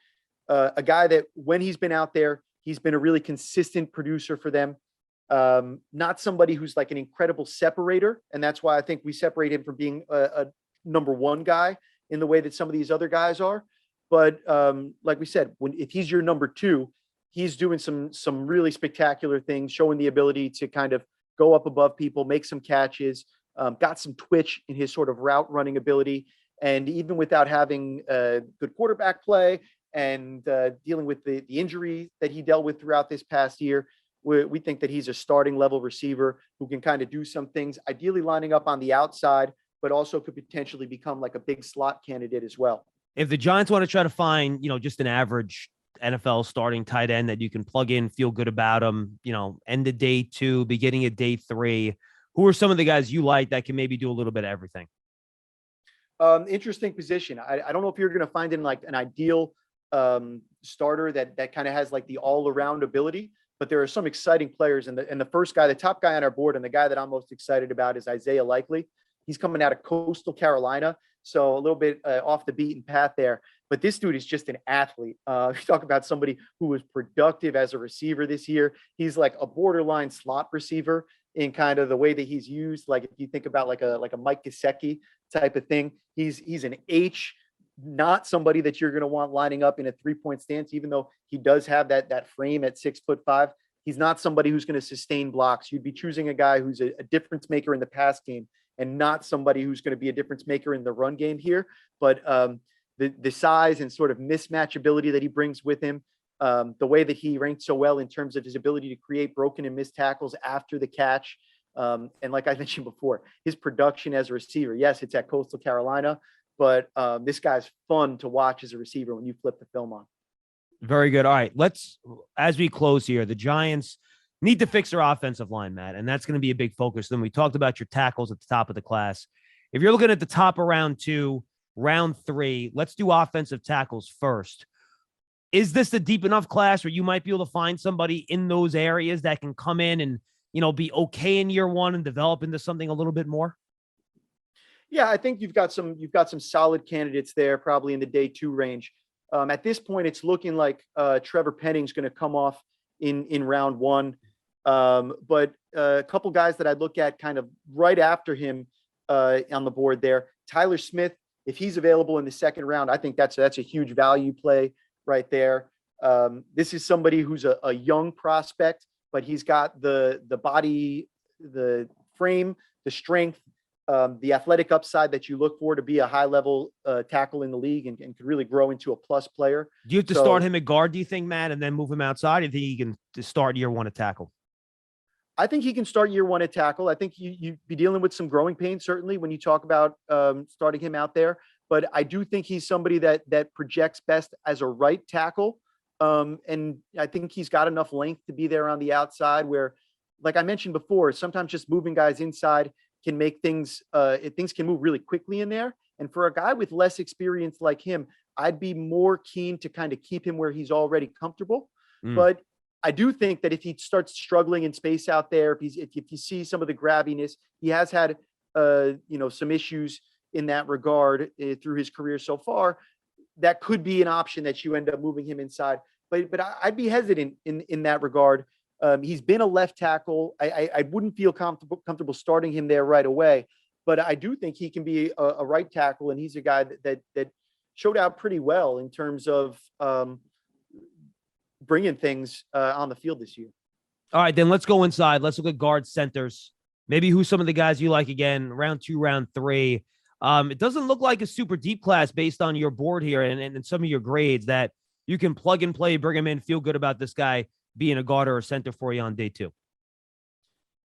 a guy that when he's been out there, he's been a really consistent producer for them. Not somebody who's like an incredible separator. And that's why I think we separate him from being a number 1 guy in the way that some of these other guys are. But like we said, if he's your number 2, he's doing some really spectacular things, showing the ability to kind of go up above people, make some catches, got some twitch in his sort of route running ability. And even without having good quarterback play and dealing with the injury that he dealt with throughout this past year, we think that he's a starting level receiver who can kind of do some things, ideally lining up on the outside, but also could potentially become like a big slot candidate as well. If the Giants want to try to find, just an average NFL starting tight end that you can plug in, feel good about him, end of day 2, beginning of day 3, who are some of the guys you like that can maybe do a little bit of everything? Interesting position. I don't know if you're going to find in like an ideal starter that kind of has like the all around ability, but there are some exciting players. And the first guy, the top guy on our board, and the guy that I'm most excited about is Isaiah Likely. He's coming out of Coastal Carolina. So a little bit off the beaten path there. But this dude is just an athlete. You talk about somebody who was productive as a receiver this year. He's like a borderline slot receiver in kind of the way that he's used. Like if you think about like a Mike Gesicki type of thing, he's an H, not somebody that you're going to want lining up in a 3-point stance, even though he does have that frame at 6'5". He's not somebody who's going to sustain blocks. You'd be choosing a guy who's a difference maker in the pass game and not somebody who's going to be a difference maker in the run game here. But the size and sort of mismatch ability that he brings with him, the way that he ranked so well in terms of his ability to create broken and missed tackles after the catch. And like I mentioned before, his production as a receiver, yes, it's at Coastal Carolina, but this guy's fun to watch as a receiver when you flip the film on. Very good. All right, as we close here, the Giants need to fix their offensive line, Matt, and that's going to be a big focus. Then we talked about your tackles at the top of the class. If you're looking at the top of round 2, round 3, let's do offensive tackles first. Is this a deep enough class where you might be able to find somebody in those areas that can come in and, be okay in year 1 and develop into something a little bit more? Yeah, I think you've got some solid candidates there, probably in the day 2 range. At this point, it's looking like Trevor Penning's going to come off in round 1. But a couple guys that I look at kind of right after him on the board there, Tyler Smith, if he's available in the 2nd round, I think that's a huge value play right there. This is somebody who's a young prospect, but he's got the body, the frame, the strength, the athletic upside that you look for to be a high-level tackle in the league and could really grow into a plus player. Do you have to start him at guard, do you think, Matt, and then move him outside? Do you think he can start year 1 at tackle? I think he can start year 1 at tackle. I think you'd be dealing with some growing pains, certainly, when you talk about starting him out there. But I do think he's somebody that projects best as a right tackle. And I think he's got enough length to be there on the outside where, like I mentioned before, sometimes just moving guys inside can make things can move really quickly in there. And for a guy with less experience like him, I'd be more keen to kind of keep him where he's already comfortable. But I do think that if he starts struggling in space out there, if you see some of the grabbiness, he has had some issues in that regard through his career so far. That could be an option that you end up moving him inside. But I'd be hesitant in that regard. He's been a left tackle. I wouldn't feel comfortable starting him there right away. but I do think he can be a right tackle, and he's a guy that showed out pretty well in terms of bringing things on the field this year. All right, then let's go inside. Let's look at guard centers. Maybe who some of the guys you like again, round 2, round 3. It doesn't look like a super deep class based on your board here and some of your grades that you can plug and play, bring him in, feel good about this guy being a guard or a center for you on day 2.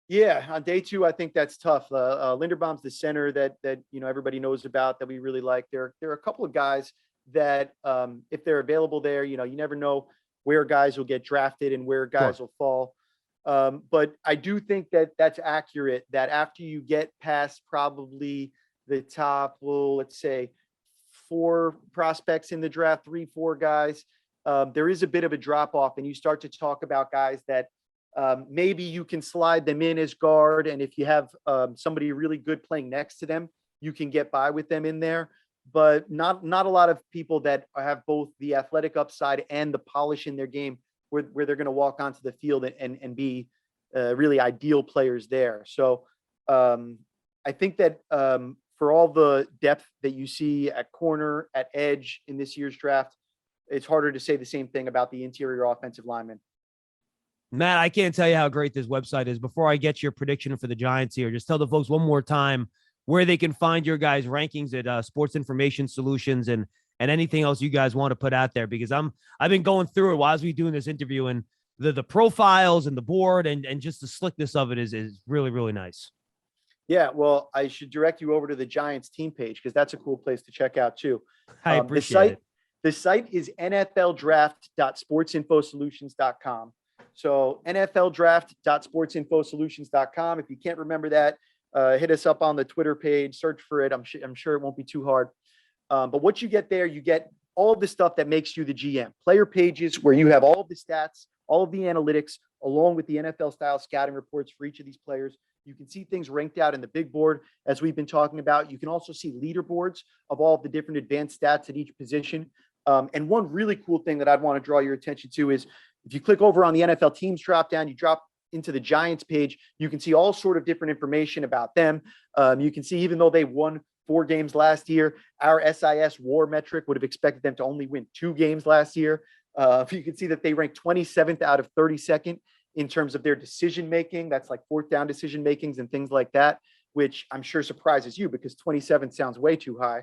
Yeah, on day 2, I think that's tough. Linderbaum's the center that everybody knows about that we really like. There are a couple of guys that if they're available there, you never know where guys will get drafted and where guys will fall. But I do think that that's accurate, that after you get past probably the top, well, let's say 4 prospects in the draft, 3, 4 guys, there is a bit of a drop off, and you start to talk about guys that maybe you can slide them in as guard. And if you have somebody really good playing next to them, you can get by with them in there. But not a lot of people that have both the athletic upside and the polish in their game where they're going to walk onto the field and be really ideal players there. So I think that for all the depth that you see at corner, at edge in this year's draft, it's harder to say the same thing about the interior offensive linemen. Matt, I can't tell you how great this website is. Before I get your prediction for the Giants here, just tell the folks one more time where they can find your guys' rankings at Sports Information Solutions and anything else you guys want to put out there, because I've been going through it while we doing this interview, and the profiles and the board and just the slickness of it is really, really nice. Yeah, well, I should direct you over to the Giants team page because that's a cool place to check out too. I appreciate it. The site is nfldraft.sportsinfosolutions.com. So nfldraft.sportsinfosolutions.com. If you can't remember that, hit us up on the Twitter page, search for it. I'm sure it won't be too hard. But what you get there, you get all of the stuff that makes you the GM. Player pages where you have all of the stats, all of the analytics, along with the NFL style scouting reports for each of these players. You can see things ranked out in the big board, as we've been talking about. You can also see leaderboards of all of the different advanced stats at each position. And one really cool thing that I'd want to draw your attention to is if you click over on the NFL teams drop down, you drop into the Giants page, you can see all sort of different information about them. You can see, even though they won 4 games last year, our SIS WAR metric would have expected them to only win 2 games last year. You can see that they ranked 27th out of 32nd in terms of their decision making. That's like 4th down decision makings and things like that, which I'm sure surprises you because 27 sounds way too high.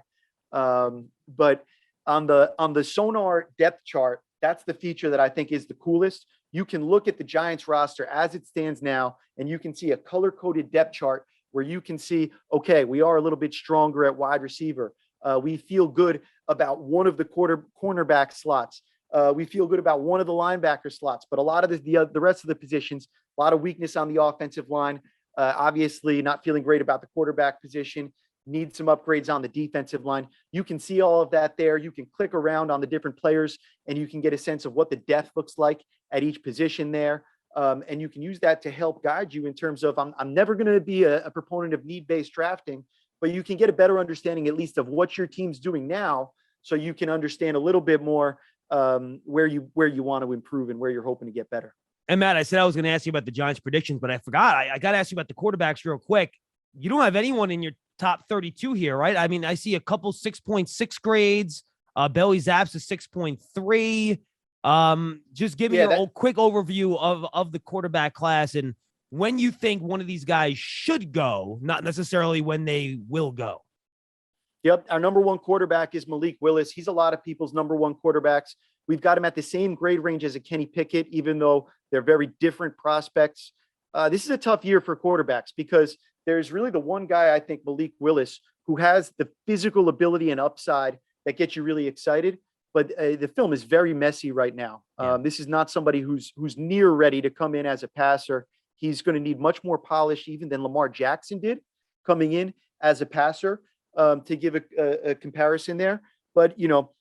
But on the Sonar depth chart, that's the feature that I think is the coolest. You can look at the Giants roster as it stands now, and you can see a color-coded depth chart where you can see, okay, we are a little bit stronger at wide receiver. We feel good about one of the cornerback slots. We feel good about one of the linebacker slots, but a lot of the rest of the positions, a lot of weakness on the offensive line. Obviously not feeling great about the quarterback position. Need some upgrades on the defensive line. You can see all of that there. You can click around on the different players and you can get a sense of what the depth looks like at each position there. And you can use that to help guide you in terms of, I'm never going to be a proponent of need-based drafting, but you can get a better understanding at least of what your team's doing now, so you can understand a little bit more where you want to improve and where you're hoping to get better. And Matt, I said I was going to ask you about the Giants predictions, but I forgot. I got to ask you about the quarterbacks real quick. You don't have anyone in your top 32 here, right? I mean, I see a couple 6.6 grades. Bailey Zapps is 6.3. Just give me a quick overview of the quarterback class and when you think one of these guys should go, not necessarily when they will go. Yep. Our number 1 quarterback is Malik Willis. He's a lot of people's number 1 quarterbacks. We've got him at the same grade range as a Kenny Pickett, even though they're very different prospects. This is a tough year for quarterbacks because there's really the one guy, I think, Malik Willis, who has the physical ability and upside that gets you really excited. But the film is very messy right now. This is not somebody who's near ready to come in as a passer. He's going to need much more polish even than Lamar Jackson did coming in as a passer, to give a comparison there. But,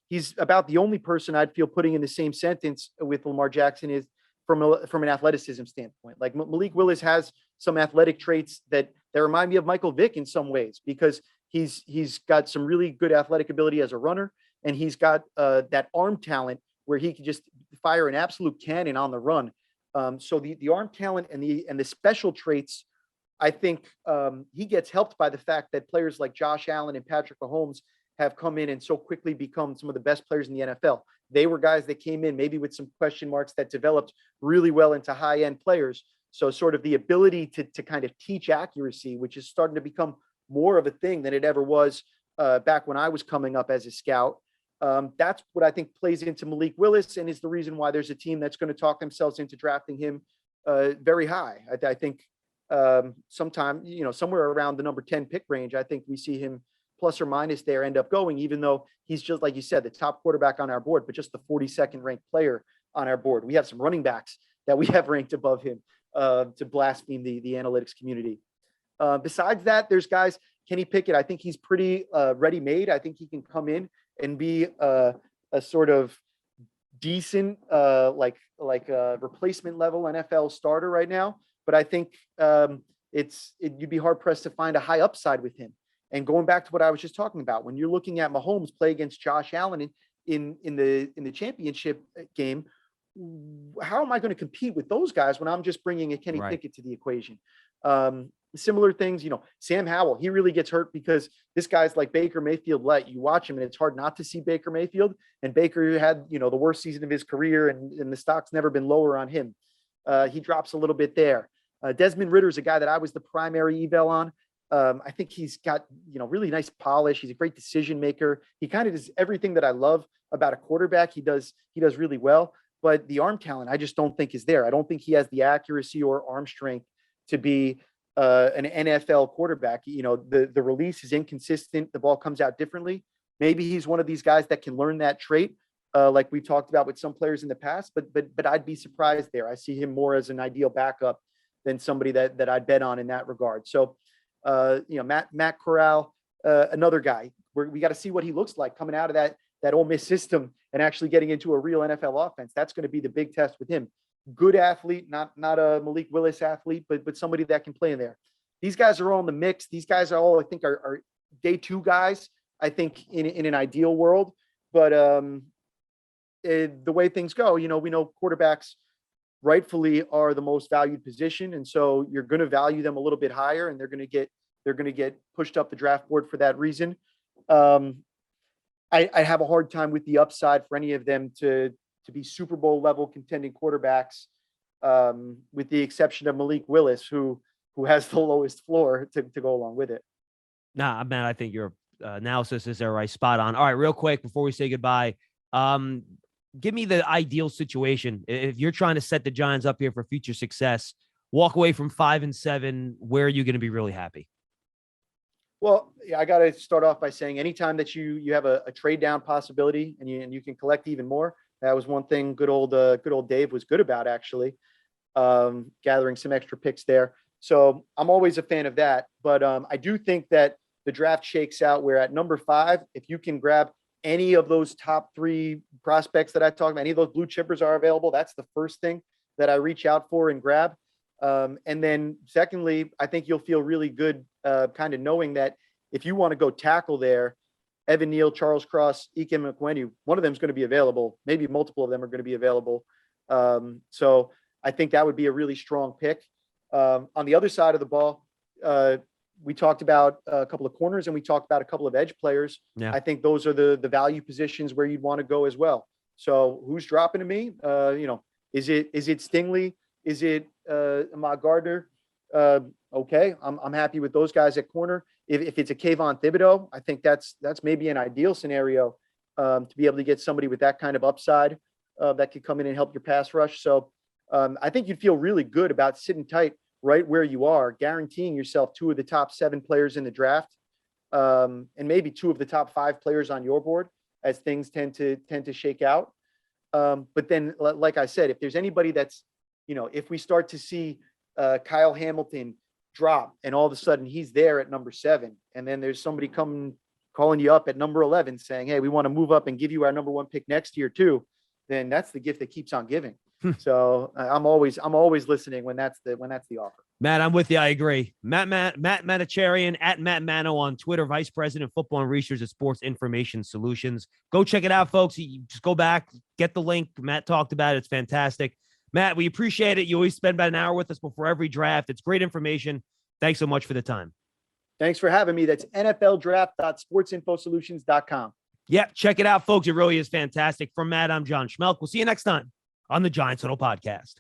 he's about the only person I'd feel putting in the same sentence with Lamar Jackson is from an athleticism standpoint. Like Malik Willis has some athletic traits that remind me of Michael Vick in some ways, because he's got some really good athletic ability as a runner, and he's got that arm talent where he can just fire an absolute cannon on the run. So the arm talent and the special traits I think he gets helped by the fact that players like Josh Allen and Patrick Mahomes have come in and so quickly become some of the best players in the NFL. They were guys that came in maybe with some question marks that developed really well into high-end players. So sort of the ability to kind of teach accuracy, which is starting to become more of a thing than it ever was back when I was coming up as a scout. That's what I think plays into Malik Willis and is the reason why there's a team that's going to talk themselves into drafting him very high. I think sometime, somewhere around the number 10 pick range, I think we see him plus or minus there end up going, even though he's just, like you said, the top quarterback on our board, but just the 42nd ranked player on our board. We have some running backs that we have ranked above him to blaspheme the analytics community. Besides that, there's guys, Kenny Pickett, I think he's pretty ready-made. I think he can come in and be a sort of decent, like a replacement level NFL starter right now. But I think you'd be hard pressed to find a high upside with him. And going back to what I was just talking about, when you're looking at Mahomes play against Josh Allen in the championship game, how am I going to compete with those guys when I'm just bringing a Kenny Pickett to the equation? Similar things, Sam Howell, he really gets hurt because this guy's like Baker Mayfield light. You watch him and it's hard not to see Baker Mayfield. And Baker had, the worst season of his career and the stock's never been lower on him. He drops a little bit there. Desmond Ridder is a guy that I was the primary eval on. I think he's got, really nice polish. He's a great decision maker. He kind of does everything that I love about a quarterback. He does really well, but the arm talent, I just don't think is there. I don't think he has the accuracy or arm strength to be an NFL quarterback. The release is inconsistent. The ball comes out differently. Maybe he's one of these guys that can learn that trait, like we talked about with some players in the past, but I'd be surprised there. I see him more as an ideal backup than somebody that I'd bet on in that regard. So, Matt Corral, another guy where we got to see what he looks like coming out of that Ole Miss system and actually getting into a real NFL offense. That's going to be the big test with him. Good athlete, not a Malik Willis athlete, but somebody that can play in there. These guys are all in the mix. These guys are all, I think, are day two guys, I think, in an ideal world. But the way things go, we know quarterbacks rightfully are the most valued position. And so you're going to value them a little bit higher and they're going to get pushed up the draft board for that reason. I have a hard time with the upside for any of them to be Super Bowl level contending quarterbacks, with the exception of Malik Willis, who has the lowest floor to go along with it. Nah, man, I think your analysis is right, spot on. All right, real quick before we say goodbye, give me the ideal situation. If you're trying to set the Giants up here for future success, walk away from 5-7, where are you going to be really happy? Well, I got to start off by saying anytime that you have a trade down possibility and you can collect even more, that was one thing good old Dave was good about, actually, gathering some extra picks there. So I'm always a fan of that. But I do think that the draft shakes out where at number 5, if you can grab any of those top 3 prospects that I talked about, any of those blue chippers are available, that's the first thing that I reach out for and grab. And then secondly, I think you'll feel really good kind of knowing that if you want to go tackle there, Evan Neal, Charles Cross, Ekwonu, one of them is going to be available. Maybe multiple of them are going to be available. So I think that would be a really strong pick. On the other side of the ball, we talked about a couple of corners and we talked about a couple of edge players. Yeah. I think those are the value positions where you'd want to go as well. So who's dropping to me? Is it Stingley? Is it Ahmad Gardner? Okay, I'm happy with those guys at corner. If it's a Kayvon Thibodeau, I think that's maybe an ideal scenario to be able to get somebody with that kind of upside that could come in and help your pass rush. So I think you'd feel really good about sitting tight right where you are, guaranteeing yourself 2 of the top 7 players in the draft, and maybe 2 of the top 5 players on your board as things tend to shake out. But then, like I said, if there's anybody that's, if we start to see Kyle Hamilton drop and all of a sudden he's there at number 7, and then there's somebody calling you up at number 11 saying, hey, we want to move up and give you our number 1 pick next year too, then that's the gift that keeps on giving. So I'm always listening when that's the offer. Matt, I'm with you. I agree. Matt Manocherian at Matt Mano on Twitter, Vice President of Football and Research at Sports Information Solutions. Go check it out, folks. You just go back, get the link. Matt talked about it. It's fantastic. Matt, we appreciate it. You always spend about an hour with us before every draft. It's great information. Thanks so much for the time. Thanks for having me. That's nfldraft.sportsinfosolutions.com. Yep, check it out, folks. It really is fantastic. From Matt, I'm John Schmeelk. We'll see you next time on the Giants Huddle Podcast.